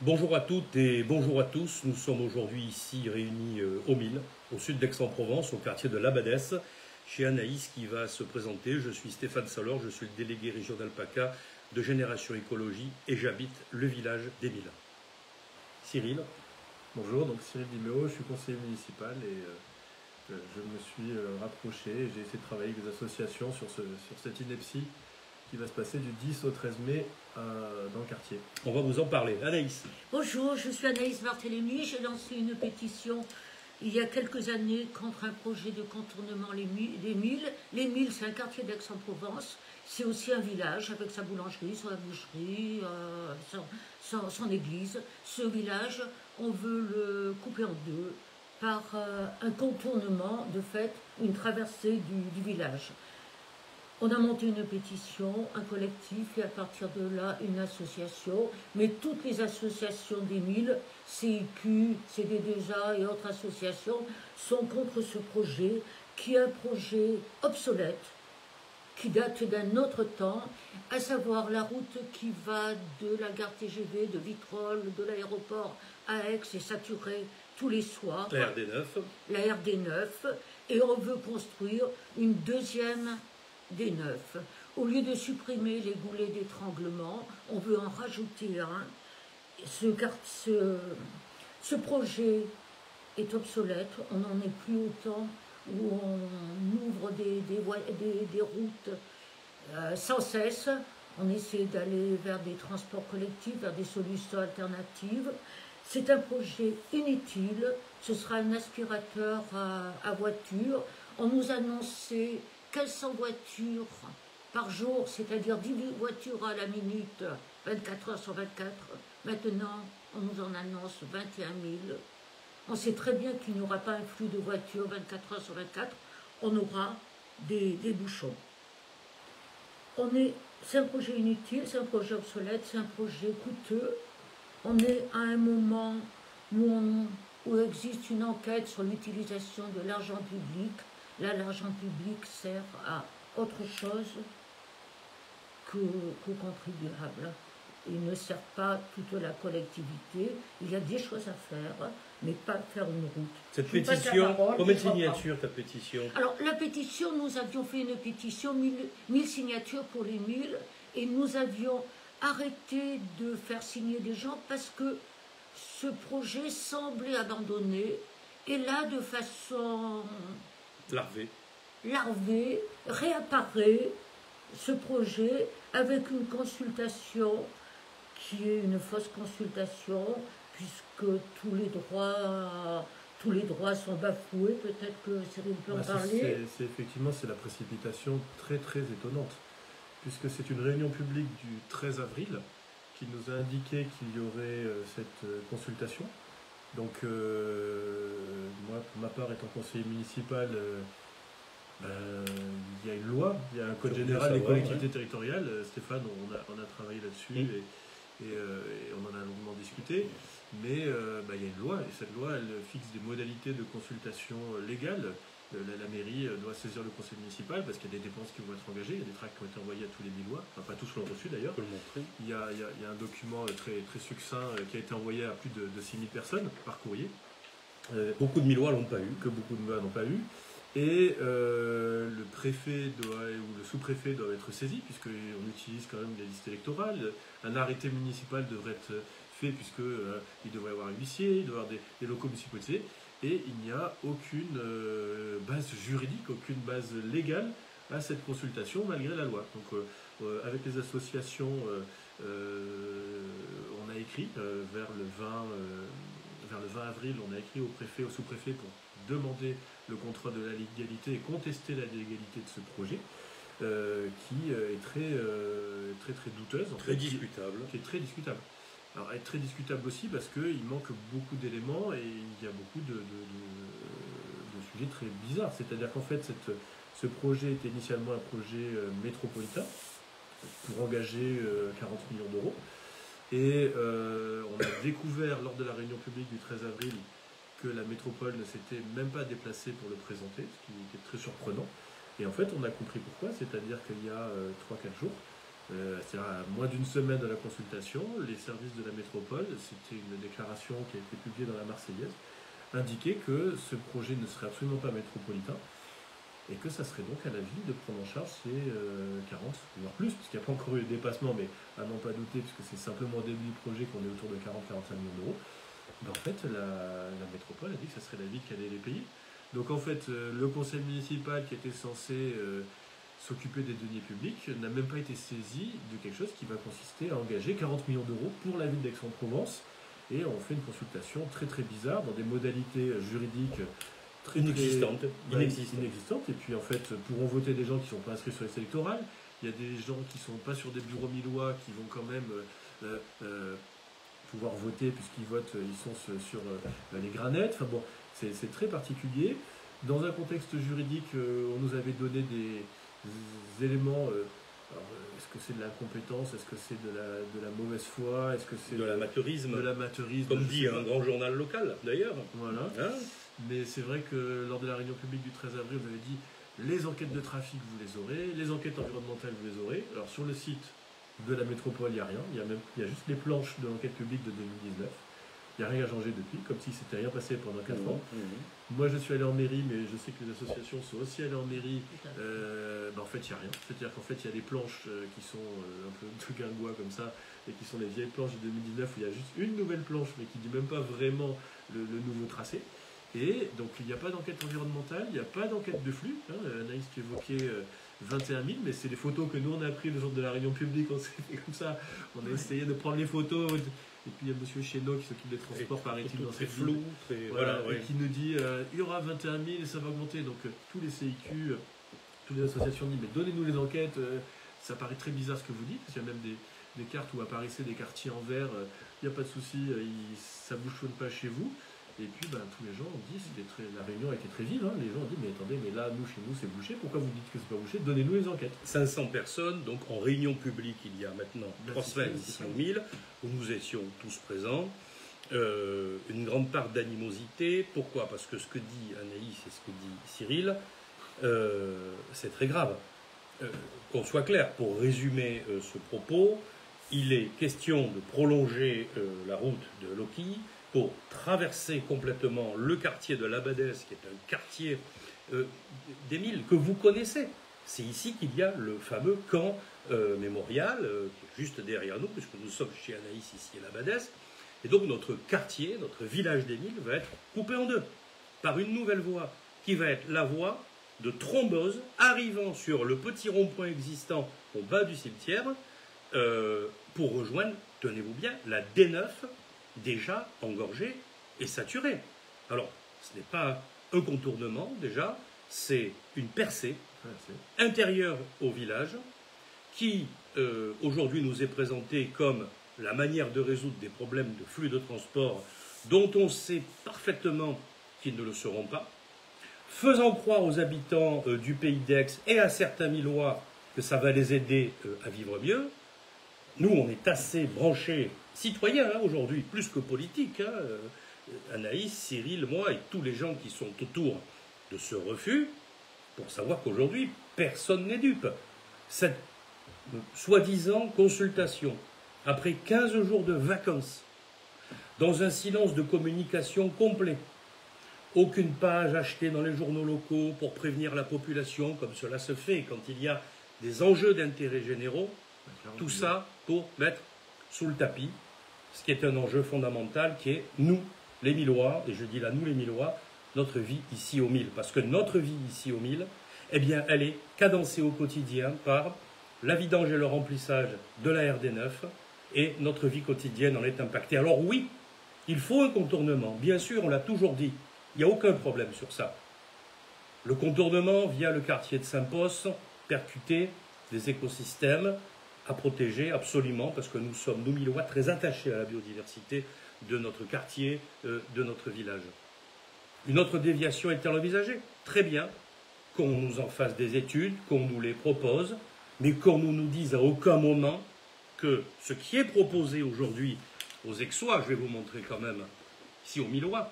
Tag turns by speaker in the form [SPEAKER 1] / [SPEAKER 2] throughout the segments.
[SPEAKER 1] Bonjour à toutes et bonjour à tous. Nous sommes aujourd'hui ici réunis au Mille, au sud d'Aix-en-Provence, au quartier de l'Abadesse, chez Anaïs qui va se présenter. Je suis Stéphane Salor, je suis le délégué régional PACA de Génération Écologie et j'habite le village des Milles. Cyril.
[SPEAKER 2] Bonjour, donc Cyril Diméo, je suis conseiller municipal et je me suis rapproché et j'ai essayé de travailler avec des associations sur cette INEPSI qui va se passer du 10 au 13 mai dans le quartier.
[SPEAKER 1] On va vous en parler. Anaïs.
[SPEAKER 3] Bonjour, je suis Anaïs Barthélémy. J'ai lancé une pétition il y a quelques années contre un projet de contournement des Milles. Les Milles, c'est un quartier d'Aix-en-Provence. C'est aussi un village avec sa boulangerie, sa boucherie, son église. Ce village, on veut le couper en deux par un contournement, de fait, une traversée du village. On a monté une pétition, un collectif et à partir de là une association. Mais toutes les associations des Milles, CIQ, CD2A et autres associations sont contre ce projet qui est un projet obsolète, qui date d'un autre temps, à savoir la route qui va de la gare TGV de Vitrolles, de l'aéroport à Aix est saturée tous les soirs.
[SPEAKER 1] La RD9.
[SPEAKER 3] La RD9. Et on veut construire une deuxième D9. Au lieu de supprimer les goulets d'étranglement, on veut en rajouter un. Ce projet est obsolète, on n'en est plus au temps où on ouvre des routes sans cesse. On essaie d'aller vers des transports collectifs, vers des solutions alternatives. C'est un projet inutile, ce sera un aspirateur à voiture. On nous annonçait 1500 voitures par jour, c'est-à-dire 10 voitures à la minute, 24 heures sur 24. Maintenant, on nous en annonce 21 000. On sait très bien qu'il n'y aura pas un flux de voitures 24 heures sur 24. On aura des bouchons. C'est un projet inutile, c'est un projet obsolète, c'est un projet coûteux. On est à un moment où existe une enquête sur l'utilisation de l'argent public. Là, l'argent public sert à autre chose qu'aux contribuables. Il ne sert pas toute la collectivité. Il y a des choses à faire, mais pas faire une route.
[SPEAKER 1] Cette pétition, combien de signatures ta pétition?
[SPEAKER 3] Alors, la pétition, nous avions fait une pétition, 1000 signatures pour les 1000, et nous avions arrêté de faire signer des gens parce que ce projet semblait abandonné, et là, de façon larvé, réapparaît ce projet avec une consultation qui est une fausse consultation, puisque tous les droits sont bafoués. Peut-être que Cyril peut en parler.
[SPEAKER 2] Effectivement, c'est la précipitation très très étonnante, puisque c'est une réunion publique du 13 avril qui nous a indiqué qu'il y aurait cette consultation. Donc, moi, pour ma part, étant conseiller municipal, il y a une loi, il y a un code général des collectivités territoriales. Stéphane, on a travaillé là-dessus et on en a longuement discuté. Mais il y a une loi, et cette loi, elle fixe des modalités de consultation légales. La mairie doit saisir le conseil municipal parce qu'il y a des dépenses qui vont être engagées, il y a des tracts qui ont été envoyés à tous les Millois, enfin pas tous l'ont reçu d'ailleurs. Il y a un document très, très succinct qui a été envoyé à plus de 6000 personnes par courrier.
[SPEAKER 1] Beaucoup de Millois l'ont pas eu.
[SPEAKER 2] Que beaucoup de Millois n'ont pas eu. Et le préfet ou le sous-préfet doivent être saisis, puisqu'on utilise quand même des listes électorales. Un arrêté municipal devrait être fait, puisqu'il devrait y avoir un huissier, il devrait y avoir des locaux municipaux. Et il n'y a aucune base juridique, aucune base légale à cette consultation, malgré la loi. Donc, avec les associations, on a écrit vers le 20 avril, on a écrit au préfet, au sous-préfet pour demander le contrôle de la légalité et contester la légalité de ce projet, qui est très douteuse.
[SPEAKER 1] Très discutable.
[SPEAKER 2] Qui est très discutable. Alors, elle est très discutable aussi parce qu'il manque beaucoup d'éléments et il y a beaucoup de sujets très bizarres. C'est-à-dire qu'en fait, ce projet était initialement un projet métropolitain pour engager 40 millions d'euros. Et on a découvert lors de la réunion publique du 13 avril que la métropole ne s'était même pas déplacée pour le présenter, ce qui était très surprenant. Et en fait, on a compris pourquoi, c'est-à-dire qu'il y a 3-4 jours, c'est-à-dire à moins d'une semaine de la consultation, les services de la métropole, c'était une déclaration qui a été publiée dans la Marseillaise, indiquait que ce projet ne serait absolument pas métropolitain et que ça serait donc à la ville de prendre en charge ces 40, voire plus, puisqu'il n'y a pas encore eu de dépassement, mais à n'en pas douter, puisque c'est simplement au début du projet qu'on est autour de 40-45 millions d'euros. Ben, en fait, la métropole a dit que ça serait la ville qui allait les payer. Donc en fait, le conseil municipal qui était censé s'occuper des deniers publics n'a même pas été saisi de quelque chose qui va consister à engager 40 millions d'euros pour la ville d'Aix-en-Provence. Et on fait une consultation très très bizarre dans des modalités juridiques très
[SPEAKER 1] inexistantes.
[SPEAKER 2] Et puis en fait, pourront voter des gens qui ne sont pas inscrits sur les listes électorales. Il y a des gens qui ne sont pas sur des bureaux millois qui vont quand même pouvoir voter puisqu'ils votent, ils sont sur les granettes. Enfin bon, c'est très particulier. Dans un contexte juridique, on nous avait donné des éléments. Est-ce que c'est de l'incompétence? Est-ce que c'est de la mauvaise foi? Est-ce que c'est
[SPEAKER 1] de l'amateurisme?
[SPEAKER 2] De l'amateurisme.
[SPEAKER 1] Comme dit un grand journal local, d'ailleurs.
[SPEAKER 2] Voilà. Hein? Mais c'est vrai que lors de la réunion publique du 13 avril, vous avez dit les enquêtes de trafic, vous les aurez, les enquêtes environnementales, vous les aurez. Alors sur le site de la métropole, il n'y a rien. Il y a juste les planches de l'enquête publique de 2019. Il n'y a rien à changer depuis, comme si c'était rien passé pendant 4 ans. Moi, je suis allé en mairie, mais je sais que les associations sont aussi allées en mairie. En fait, il n'y a rien. C'est-à-dire qu'en fait, il y a des planches qui sont un peu de guingois comme ça, et qui sont les vieilles planches de 2019, où il y a juste une nouvelle planche, mais qui ne dit même pas vraiment le nouveau tracé. Et donc, il n'y a pas d'enquête environnementale, il n'y a pas d'enquête de flux. Anaïs, tu évoquais 21 000, mais c'est les photos que nous, on a prises le jour de la réunion publique. On s'est fait comme ça. On a essayé de prendre les photos. Et puis il y a M. Chénaud qui s'occupe des transports, paraît-il, dans cette
[SPEAKER 1] flou,
[SPEAKER 2] et qui nous dit il y aura 21 000 et ça va augmenter. Donc tous les CIQ, toutes les associations disent mais donnez-nous les enquêtes. Ça paraît très bizarre ce que vous dites, parce qu'il y a même des cartes où apparaissaient des quartiers en vert. Il n'y a pas de souci, ça ne bouchonne pas chez vous. Et puis tous les gens ont dit, la réunion a été très vive, hein. Les gens ont dit mais attendez, mais là, nous, chez nous, c'est bouché, pourquoi vous dites que c'est pas bouché? Donnez-nous les enquêtes.
[SPEAKER 1] 500 personnes, donc en réunion publique il y a maintenant 3 semaines ici au 1000, où nous étions tous présents. Une grande part d'animosité. Pourquoi? Parce que ce que dit Anaïs et ce que dit Cyril, c'est très grave. Qu'on soit clair, pour résumer ce propos, il est question de prolonger la route de Loki pour traverser complètement le quartier de l'Abadès, qui est un quartier des 1000 que vous connaissez. C'est ici qu'il y a le fameux camp mémorial, qui est juste derrière nous, puisque nous sommes chez Anaïs, ici à l'Abadès. Et donc notre quartier, notre village des 1000 va être coupé en deux par une nouvelle voie, qui va être la voie de Trombeuse, arrivant sur le petit rond-point existant au bas du cimetière, pour rejoindre, tenez-vous bien, la D9, déjà engorgée et saturée. Alors, ce n'est pas un contournement, déjà, c'est une percée intérieure au village, qui, aujourd'hui, nous est présentée comme la manière de résoudre des problèmes de flux de transport dont on sait parfaitement qu'ils ne le seront pas, faisant croire aux habitants du pays d'Aix et à certains Millois que ça va les aider à vivre mieux. Nous, on est assez branchés citoyens aujourd'hui, plus que politiques. Anaïs, Cyril, moi et tous les gens qui sont autour de ce refus, pour savoir qu'aujourd'hui, personne n'est dupe. Cette soi-disant consultation, après 15 jours de vacances, dans un silence de communication complet, aucune page achetée dans les journaux locaux pour prévenir la population, comme cela se fait quand il y a des enjeux d'intérêt généraux, tout ça pour mettre sous le tapis ce qui est un enjeu fondamental, qui est nous, les Millois, et je dis là nous les Millois, notre vie ici au 1000. Parce que notre vie ici au 1000, eh bien, elle est cadencée au quotidien par la vidange et le remplissage de la RD9, et notre vie quotidienne en est impactée. Alors oui, il faut un contournement, bien sûr, on l'a toujours dit, il n'y a aucun problème sur ça. Le contournement via le quartier de Saint-Pos, percuter des écosystèmes à protéger absolument, parce que nous sommes, nous Millois, très attachés à la biodiversité de notre quartier, de notre village. Une autre déviation est-elle envisagée? Très bien, qu'on nous en fasse des études, qu'on nous les propose, mais qu'on nous dise à aucun moment que ce qui est proposé aujourd'hui aux Aixois, je vais vous montrer quand même, ici aux Millois,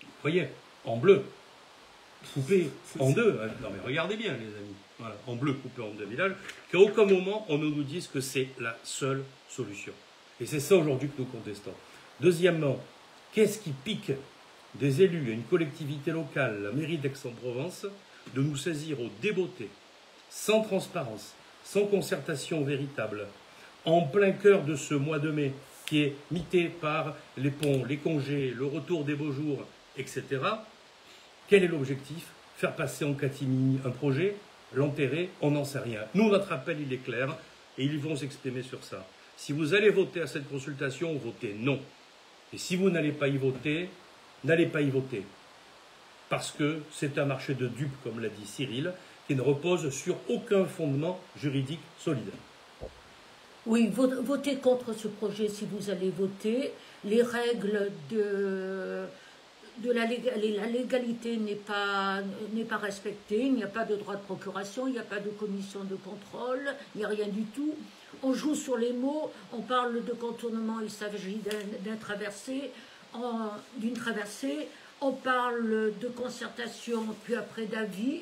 [SPEAKER 1] vous voyez, en bleu, coupé en deux. Non mais regardez bien les amis. voilà, en bleu coupé en 2 villages, qu'à aucun moment on ne nous dise que c'est la seule solution. Et c'est ça aujourd'hui que nous contestons. Deuxièmement, qu'est-ce qui pique des élus et une collectivité locale, la mairie d'Aix-en-Provence, de nous saisir au débeauté, sans transparence, sans concertation véritable, en plein cœur de ce mois de mai, qui est mité par les ponts, les congés, le retour des beaux jours, etc. Quel est l'objectif? Faire passer en catimini un projet, l'enterrer, on n'en sait rien. Nous, notre appel, il est clair, et ils vont s'exprimer sur ça. Si vous allez voter à cette consultation, votez non. Et si vous n'allez pas y voter, n'allez pas y voter. Parce que c'est un marché de dupes, comme l'a dit Cyril, qui ne repose sur aucun fondement juridique solide.
[SPEAKER 3] Oui, votez contre ce projet si vous allez voter. Les règles de la légalité n'est pas respectée. Il n'y a pas de droit de procuration, il n'y a pas de commission de contrôle, il n'y a rien du tout. On joue sur les mots, on parle de contournement, il s'agit d'une traversée, on parle de concertation, puis après d'avis.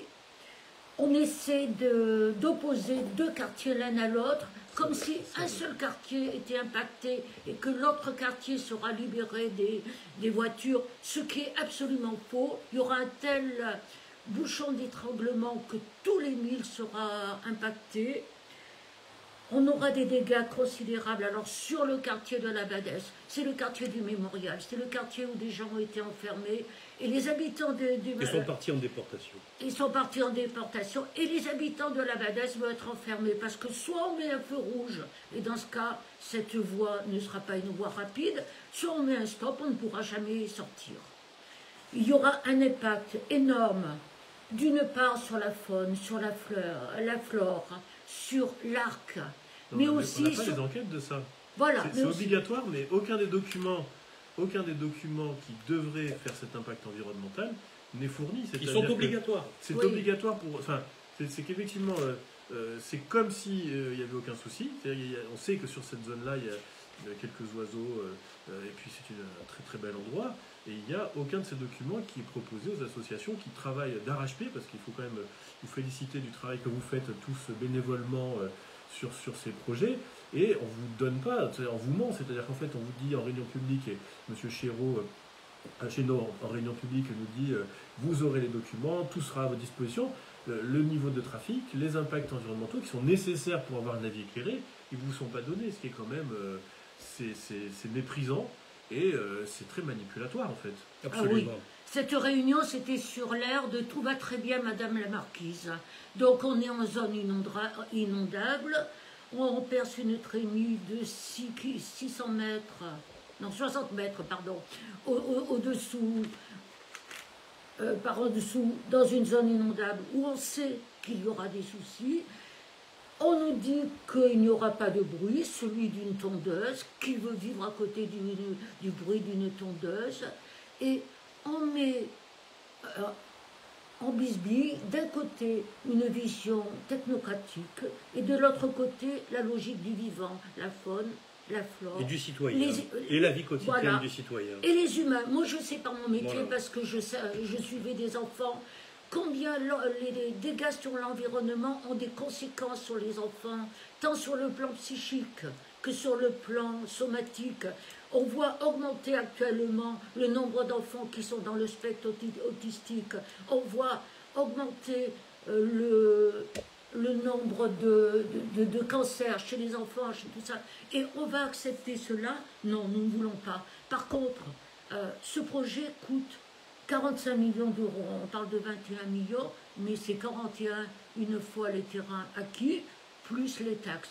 [SPEAKER 3] On essaie d'opposer deux quartiers l'un à l'autre, comme si un seul quartier était impacté et que l'autre quartier sera libéré des voitures, ce qui est absolument faux. Il y aura un tel bouchon d'étranglement que tous les 1000 sera impacté. On aura des dégâts considérables. Alors sur le quartier de la Badesse, c'est le quartier du Mémorial, c'est le quartier où des gens ont été enfermés. Et les habitants
[SPEAKER 1] Ils sont partis en déportation.
[SPEAKER 3] Ils sont partis en déportation. Et les habitants de la Badesse vont être enfermés parce que soit on met un feu rouge, et dans ce cas, cette voie ne sera pas une voie rapide, soit on met un stop, on ne pourra jamais sortir. Il y aura un impact énorme, d'une part sur la faune, sur la flore, sur l'arc, mais aussi
[SPEAKER 2] on n'a pas les enquêtes de ça.
[SPEAKER 3] Voilà,
[SPEAKER 2] c'est obligatoire, mais aucun des documents qui devraient faire cet impact environnemental n'est fourni.
[SPEAKER 1] Ils sont obligatoires.
[SPEAKER 2] C'est obligatoire pour. Enfin, c'est qu'effectivement, c'est comme si il n'y avait aucun souci. On sait que sur cette zone-là, il y a quelques oiseaux, et puis c'est un très très bel endroit. Et il n'y a aucun de ces documents qui est proposé aux associations qui travaillent d'arrache-pied, parce qu'il faut quand même vous féliciter du travail que vous faites tous bénévolement sur ces projets. Et on ne vous donne pas, on vous ment, c'est-à-dire qu'en fait on vous dit en réunion publique, et M. Chéreau, chez nous en réunion publique, nous dit vous aurez les documents, tout sera à votre disposition, le niveau de trafic, les impacts environnementaux qui sont nécessaires pour avoir un avis éclairé, ils ne vous sont pas donnés, ce qui est quand même c'est méprisant et c'est très manipulatoire en fait.
[SPEAKER 1] Absolument.
[SPEAKER 3] Ah oui. Cette réunion, c'était sur l'air de « Tout va très bien, Madame la Marquise ». Donc on est en zone inondable. On perce une trémie de 600 mètres, non 60 mètres, pardon, au-dessous, par au-dessous, dans une zone inondable où on sait qu'il y aura des soucis. On nous dit qu'il n'y aura pas de bruit, celui d'une tondeuse, qui veut vivre à côté du bruit d'une tondeuse. Et on met en bisbille, d'un côté, une vision technocratique, et de l'autre côté, la logique du vivant, la faune, la flore.
[SPEAKER 1] Et du citoyen. Et la vie quotidienne voilà. Du citoyen.
[SPEAKER 3] Et les humains. Moi, je sais par mon métier, voilà. Parce que je suivais des enfants, combien les dégâts sur l'environnement ont des conséquences sur les enfants, tant sur le plan psychique que sur le plan somatique. On voit augmenter actuellement le nombre d'enfants qui sont dans le spectre autistique. On voit augmenter le nombre de cancers chez les enfants, chez tout ça. Et on va accepter cela? Non, nous ne voulons pas. Par contre, ce projet coûte 45 millions d'euros. On parle de 21 millions, mais c'est 41 une fois les terrains acquis, plus les taxes.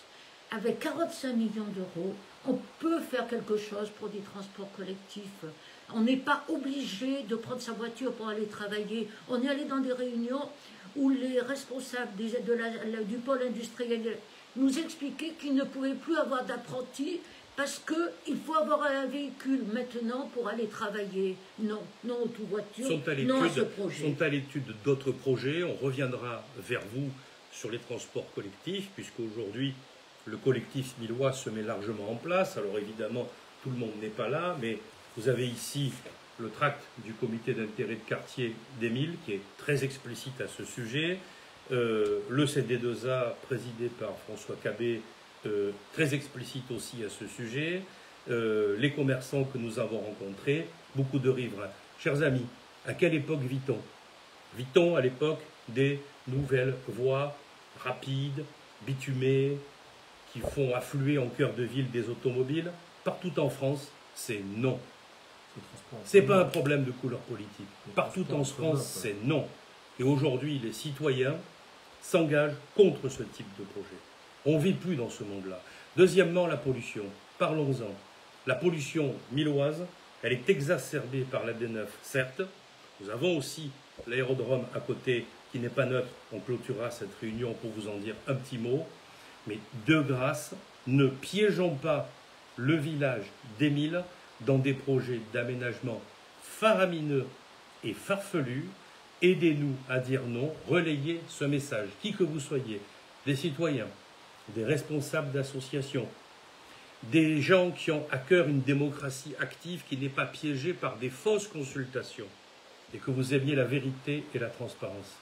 [SPEAKER 3] Avec 45 millions d'euros, on peut faire quelque chose pour des transports collectifs. On n'est pas obligé de prendre sa voiture pour aller travailler. On est allé dans des réunions où les responsables du pôle industriel nous expliquaient qu'ils ne pouvaient plus avoir d'apprentis parce qu'il faut avoir un véhicule maintenant pour aller travailler. Non, non aux tout-voitures, non à ce projet.
[SPEAKER 1] Sont à l'étude d'autres projets. On reviendra vers vous sur les transports collectifs, puisqu'aujourd'hui, le collectif millois se met largement en place. Alors évidemment, tout le monde n'est pas là, mais vous avez ici le tract du comité d'intérêt de quartier des Milles, qui est très explicite à ce sujet. le CD2A présidé par François Cabet, très explicite aussi à ce sujet, les commerçants que nous avons rencontrés, beaucoup de riverains. Chers amis, à quelle époque vit-on? Vit-on à l'époque des nouvelles voies rapides, bitumées, qui font affluer en cœur de ville des automobiles? Partout en France, c'est non. Ce n'est pas un problème de couleur politique. Partout en France, c'est non. Et aujourd'hui, les citoyens s'engagent contre ce type de projet. On ne vit plus dans ce monde-là. Deuxièmement, la pollution. Parlons-en. La pollution milloise, elle est exacerbée par la D9, certes. Nous avons aussi l'aérodrome à côté qui n'est pas neutre. On clôturera cette réunion pour vous en dire un petit mot. Mais de grâce, ne piégeons pas le village d'Émile dans des projets d'aménagement faramineux et farfelus. Aidez-nous à dire non, relayez ce message, qui que vous soyez, des citoyens, des responsables d'associations, des gens qui ont à cœur une démocratie active qui n'est pas piégée par des fausses consultations, et que vous aimiez la vérité et la transparence.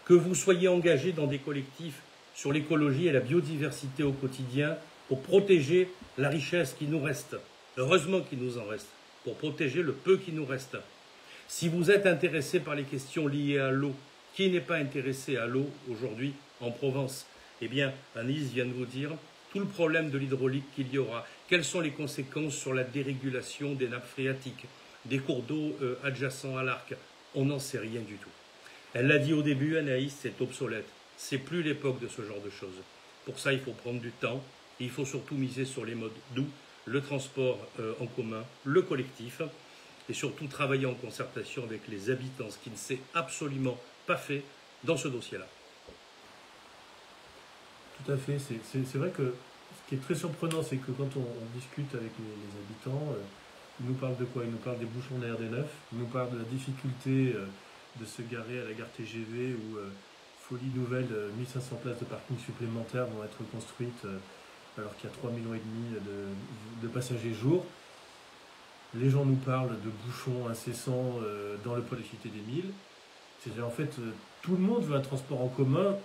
[SPEAKER 1] Que vous soyez engagés dans des collectifs sur l'écologie et la biodiversité au quotidien pour protéger la richesse qui nous reste, heureusement qu'il nous en reste, pour protéger le peu qui nous reste. Si vous êtes intéressé par les questions liées à l'eau, qui n'est pas intéressé à l'eau aujourd'hui en Provence? Eh bien, Anaïs vient de vous dire tout le problème de l'hydraulique qu'il y aura. Quelles sont les conséquences sur la dérégulation des nappes phréatiques, des cours d'eau adjacents à l'Arc? On n'en sait rien du tout. Elle l'a dit au début, Anaïs, c'est obsolète. C'est plus l'époque de ce genre de choses. Pour ça, il faut prendre du temps. Et il faut surtout miser sur les modes doux, le transport en commun, le collectif, et surtout travailler en concertation avec les habitants, ce qui ne s'est absolument pas fait dans ce dossier-là.
[SPEAKER 2] Tout à fait. C'est vrai que ce qui est très surprenant, c'est que quand on discute avec les habitants, ils nous parlent de quoi? Ils nous parlent des bouchons de la RD9, ils nous parlent de la difficulté de se garer à la gare TGV où, folie nouvelle, 1500 places de parking supplémentaires vont être construites alors qu'il y a 3,5 millions de passagers jour. Les gens nous parlent de bouchons incessants dans le pôle de cité d'Émile. C'est-à-dire en fait, tout le monde veut un transport en commun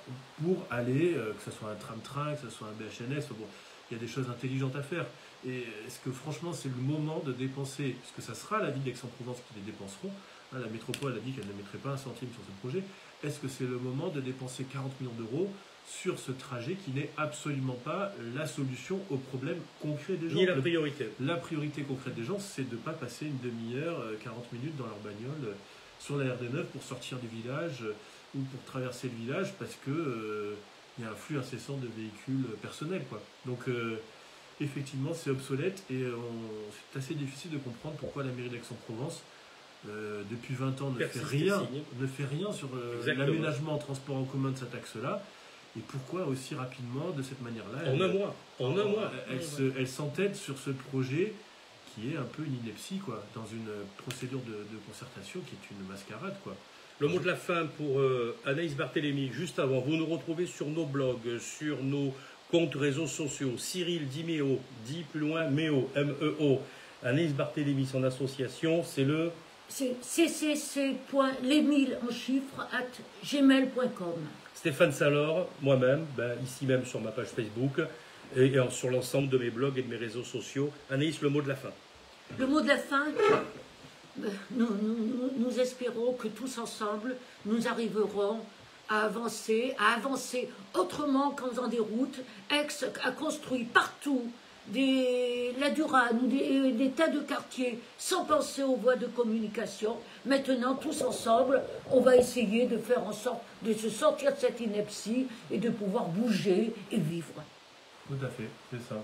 [SPEAKER 2] pour aller, que ce soit un tram-train, que ce soit un BHNS. Bon, il y a des choses intelligentes à faire. Et est-ce que franchement c'est le moment de dépenser, puisque ça sera la ville d'Aix-en-Provence qui les dépenseront, hein, la métropole a dit qu'elle ne mettrait pas un centime sur ce projet, est-ce que c'est le moment de dépenser 40 millions d'euros sur ce trajet qui n'est absolument pas la solution au problème concret des gens?
[SPEAKER 1] Ni la priorité.
[SPEAKER 2] La priorité concrète des gens, c'est de ne pas passer une demi-heure, 40 minutes dans leur bagnole sur la RD9 pour sortir du village ou pour traverser le village parce que il y a un flux incessant de véhicules personnels, quoi. Donc effectivement c'est obsolète et c'est assez difficile de comprendre pourquoi la mairie d'Aix-en-Provence depuis 20 ans ne fait rien sur l'aménagement en transport en commun de cet axe-là. Et pourquoi aussi rapidement, de cette manière-là,
[SPEAKER 1] en un mois,
[SPEAKER 2] elle s'entête sur ce projet qui est un peu une ineptie, quoi, dans une procédure de concertation qui est une mascarade, quoi.
[SPEAKER 1] Le mot de la fin pour Anaïs Barthélémy, juste avant, vous nous retrouvez sur nos blogs, sur nos comptes réseaux sociaux, Cyril Diméo, dit plus loin Méo, M-E-O. Anaïs Barthélémy, son association, c'est le...
[SPEAKER 3] C'est ccc.lesmille en chiffres @gmail.com.
[SPEAKER 1] Stéphane Salor, moi-même, ici même sur ma page Facebook, et sur l'ensemble de mes blogs et de mes réseaux sociaux. Anaïs, le mot de la fin.
[SPEAKER 3] Le mot de la fin, nous espérons que tous ensemble, nous arriverons à avancer autrement qu'en faisant des routes. Aix a construit partout la Durane ou des tas de quartiers sans penser aux voies de communication. Maintenant, tous ensemble, on va essayer de faire en sorte de se sortir de cette ineptie et de pouvoir bouger et vivre.
[SPEAKER 2] Tout à fait, c'est ça.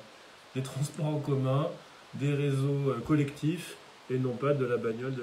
[SPEAKER 2] Des transports en commun, des réseaux collectifs et non pas de la bagnole.